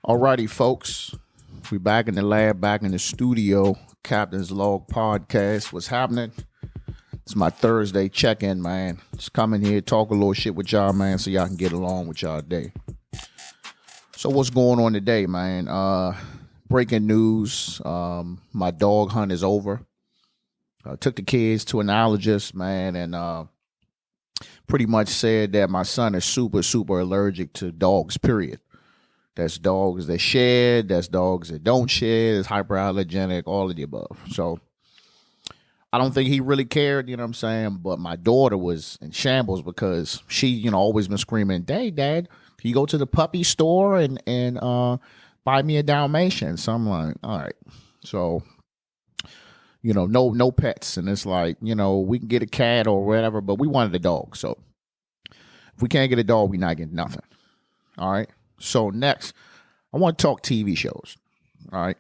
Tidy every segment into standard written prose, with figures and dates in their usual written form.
Alrighty, folks. We back in the lab, back in the studio. Captain's Log Podcast. What's happening? It's my Thursday check-in, man. Just come in here, talk a little shit with y'all, man, so y'all can get along with y'all day. So what's going on today, man? Breaking news. My dog hunt is over. Took the kids to an allergist, man, and pretty much said that my son is super allergic to dogs, period. That's dogs that shed. That's dogs that don't shed. It's hyperallergenic, all of the above. So I don't think he really cared, you know what I'm saying? But my daughter was in shambles because she, always been screaming, Dad, can you go to the puppy store and buy me a Dalmatian? So I'm like, all right. So, no pets. And it's like, we can get a cat or whatever, but we wanted a dog. So if we can't get a dog, we're not getting nothing. All right. So next, I want to talk TV shows. All right.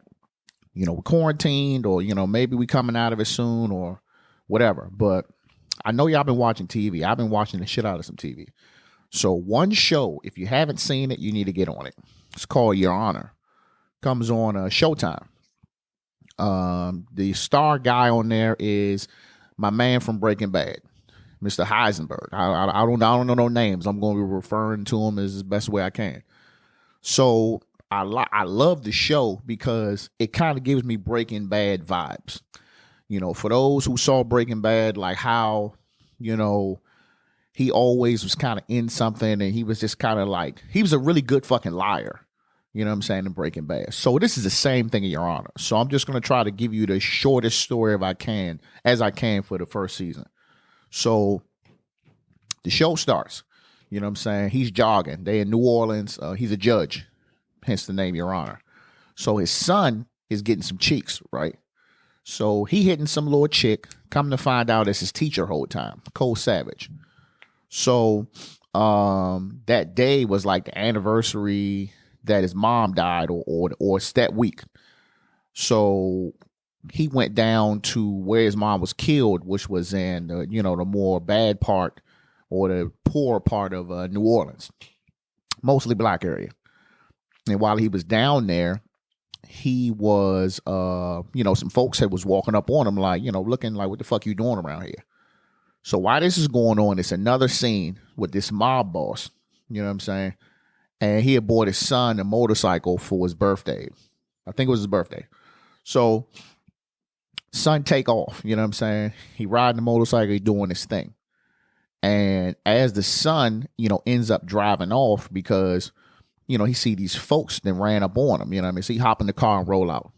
We're quarantined or, maybe we coming out of it soon or whatever. But I know y'all been watching TV. I've been watching the shit out of some TV. So one show, if you haven't seen it, you need to get on it. It's called Your Honor. Comes on Showtime. The star guy on there is my man from Breaking Bad, Mr. Heisenberg. I don't know no names. I'm going to be referring to him as the best way I can. So I love the show because it kind of gives me Breaking Bad vibes. For those who saw Breaking Bad, like how, he always was kind of in something and he was just kind of like, he was a really good fucking liar. You know what I'm saying, in Breaking Bad. So this is the same thing in Your Honor. So I'm just going to try to give you the shortest story as I can for the first season. So the show starts. You know what I'm saying? He's jogging. They in New Orleans. He's a judge, hence the name Your Honor. So his son is getting some cheeks, right? So he hitting some little chick. Come to find out it's his teacher whole time, Cole Savage. So that day was like the anniversary that his mom died or that week. So he went down to where his mom was killed, which was in the more bad part or the poor part of New Orleans, mostly black area. And while he was down there, he was, some folks that was walking up on him like, looking like, what the fuck you doing around here? So while this is going on, it's another scene with this mob boss, you know what I'm saying? And he had bought his son a motorcycle for his birthday. I think it was his birthday. So son take off, you know what I'm saying? He riding the motorcycle, he doing his thing. And as the son, ends up driving off because, he see these folks that ran up on him, you know what I mean? So he hop in the car and roll out.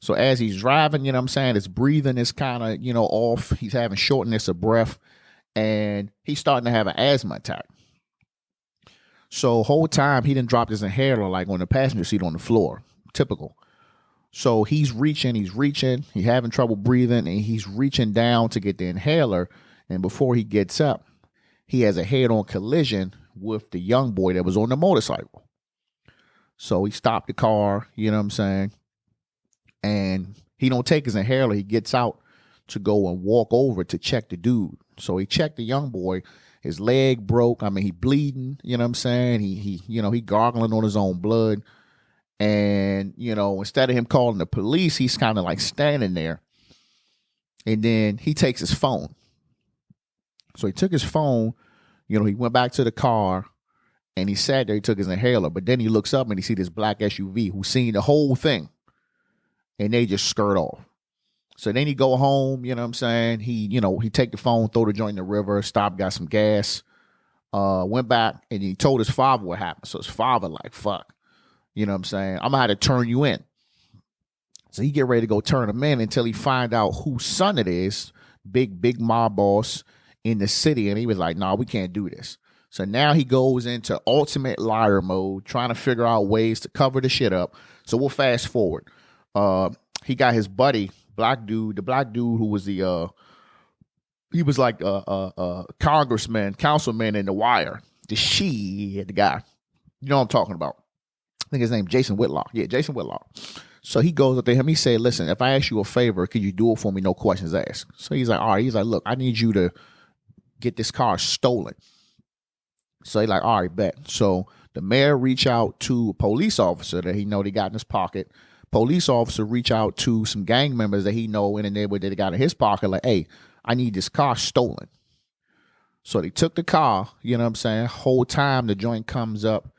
So as he's driving, you know what I'm saying, his breathing is kind of, off. He's having shortness of breath and he's starting to have an asthma attack. So whole time he didn't drop his inhaler like on the passenger seat on the floor. Typical. So he's reaching, he's having trouble breathing and he's reaching down to get the inhaler. And before he gets up, he has a head-on collision with the young boy that was on the motorcycle. So he stopped the car, you know what I'm saying? And he don't take his inhaler. He gets out to go and walk over to check the dude. So he checked the young boy. His leg broke. I mean, he bleeding, you know what I'm saying? He gargling on his own blood. And, instead of him calling the police, he's kind of like standing there. And then he takes his phone. So he took his phone, he went back to the car and he sat there, he took his inhaler, but then he looks up and he see this black SUV who's seen the whole thing and they just skirt off. So then he go home, you know what I'm saying? He take the phone, throw the joint in the river, stop, got some gas, went back and he told his father what happened. So his father like, fuck, you know what I'm saying? I'm gonna have to turn you in. So he get ready to go turn him in until he find out whose son it is, big mob boss in the city, and he was like, nah, we can't do this. So now he goes into ultimate liar mode, trying to figure out ways to cover the shit up. So we'll fast forward. He got his buddy, the black dude who was he was like a councilman in The Wire. The guy. You know what I'm talking about. I think his name Jason Whitlock. Yeah, Jason Whitlock. So he goes up to him. He said, listen, if I ask you a favor, could you do it for me? No questions asked. So he's like, all right. He's like, look, I need you to get this car stolen. So he like, all right, bet. So the mayor reach out to a police officer that he know they got in his pocket. Police officer reach out to some gang members that he know in the neighborhood that they got in his pocket. Like, hey, I need this car stolen. So they took the car. You know what I'm saying? Whole time the joint comes up.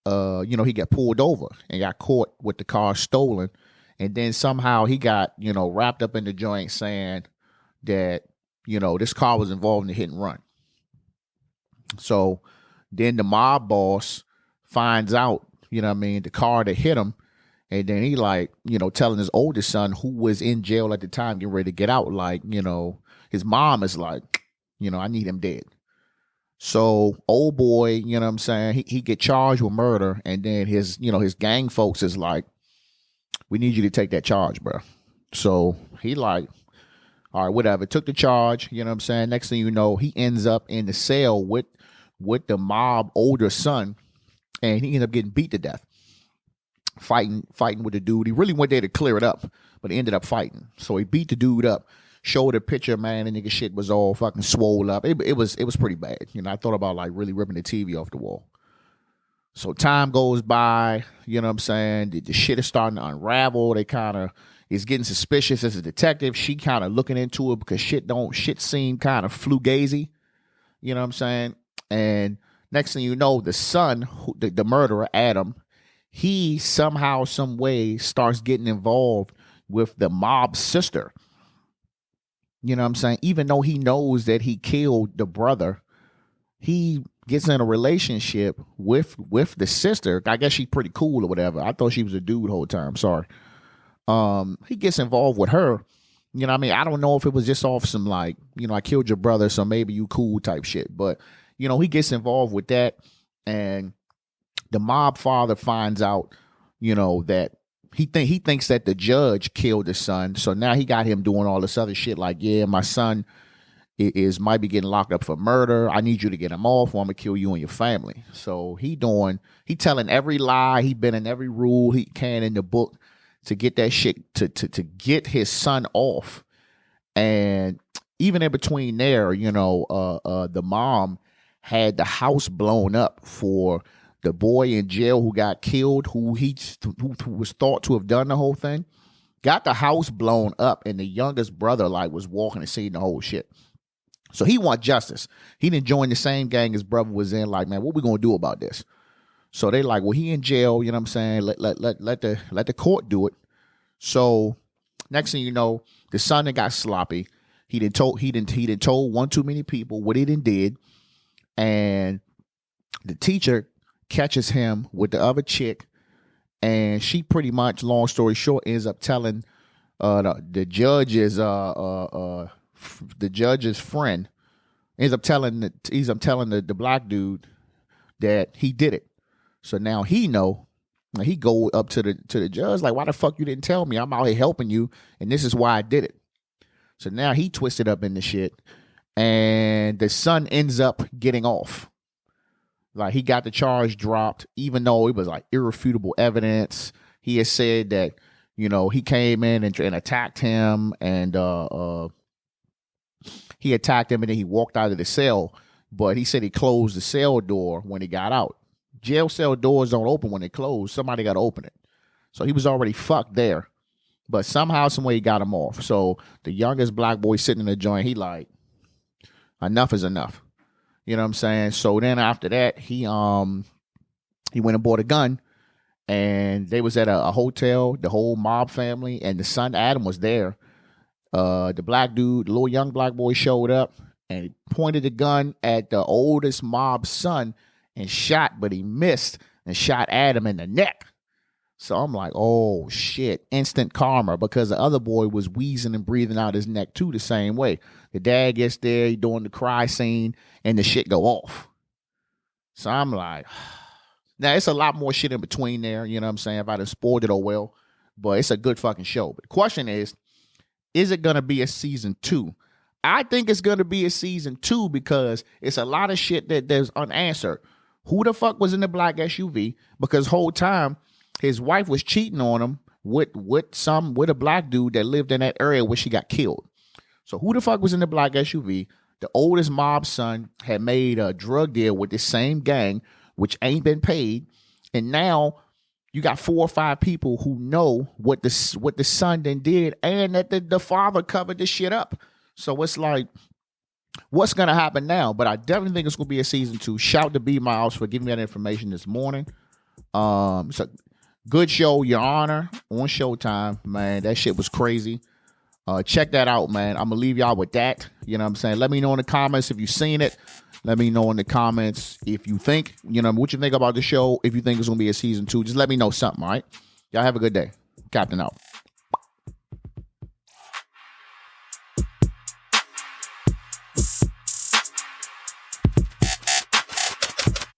He got pulled over and got caught with the car stolen. And then somehow he got, wrapped up in the joint saying that, this car was involved in the hit and run. So then the mob boss finds out, the car that hit him. And then he telling his oldest son who was in jail at the time, getting ready to get out, his mom is like, I need him dead. So old boy, he get charged with murder. And then his gang folks is like, we need you to take that charge, bro. So he like, all right, whatever. Took the charge, Next thing you know, he ends up in the cell with the mob older son, and he ended up getting beat to death. Fighting with the dude. He really went there to clear it up, but he ended up fighting. So he beat the dude up, showed a picture, man, and nigga shit was all fucking swole up. It was pretty bad. I thought about really ripping the TV off the wall. So time goes by, The shit is starting to unravel. They kind of is getting suspicious as a detective. She kind of looking into it because shit seemed kind of fugazi. And next thing you know, the son, the murderer, Adam, he somehow, some way starts getting involved with the mob's sister. Even though he knows that he killed the brother, he gets in a relationship with the sister. I guess she's pretty cool or whatever. I thought she was a dude the whole time. Sorry. He gets involved with her. I don't know if it was just off some I killed your brother, so maybe you cool type shit. But, he gets involved with that. And the mob father finds out, that he thinks that the judge killed his son. So now he got him doing all this other shit like, yeah, my son might be getting locked up for murder. I need you to get him off or I'm going to kill you and your family. So he telling every lie. He been in every rule he can in the book to get that shit, to get his son off. And even in between there, the mom had the house blown up for the boy in jail who got killed, who was thought to have done the whole thing. Got the house blown up, and the youngest brother was walking and seeing the whole shit. So he want justice. He didn't join the same gang his brother was in. Like, man, what we gonna do about this? So they like, well, he in jail. Let the court do it. So next thing you know, the son that got sloppy. He done told one too many people what he did, and the teacher catches him with the other chick, and she pretty much, long story short, ends up telling the judge's friend, ends up telling the black dude that he did it. So now he know. He go up to the judge like, why the fuck you didn't tell me? I'm out here helping you, and this is why I did it. So now he twisted up in the shit, and the son ends up getting off. Like, he got the charge dropped, even though it was irrefutable evidence. He had said that, he came in and attacked him, and he attacked him, and then he walked out of the cell. But he said he closed the cell door when he got out. Jail cell doors don't open when they close. Somebody got to open it. So he was already fucked there. But somehow, some way, he got him off. So the youngest black boy sitting in the joint, he like, enough is enough. You know what I'm saying? So then after that, he went and bought a gun, and they was at a hotel, the whole mob family, and the son Adam was there. The black dude, the little young black boy, showed up and he pointed the gun at the oldest mob son and shot, but he missed and shot Adam in the neck. So I'm like, oh shit, instant karma, because the other boy was wheezing and breathing out his neck too the same way. The dad gets there, he doing the cry scene, and the shit go off. So I'm like, now it's a lot more shit in between there, you know what I'm saying, if I done spoiled it or well, but it's a good fucking show. But the question is it going to be a season 2? I think it's going to be a season 2 because it's a lot of shit that there's unanswered. Who the fuck was in the black SUV? Because whole time his wife was cheating on him with a black dude that lived in that area where she got killed. So who the fuck was in the black SUV? The oldest mob son had made a drug deal with the same gang, which ain't been paid, and now you got 4 or 5 people who know what the son then did, and that the father covered this shit up. So it's like, what's gonna happen now? But I definitely think it's gonna be a season 2. Shout to B Miles for giving me that information this morning. So good show, Your Honor, on Showtime, man. That shit was crazy. Check that out, man. I'm gonna leave y'all with that. You know what I'm saying? Let me know in the comments if you've seen it. Let me know in the comments if you think, what you think about the show. If you think it's gonna be a season 2, just let me know something, all right? Y'all have a good day. Captain out.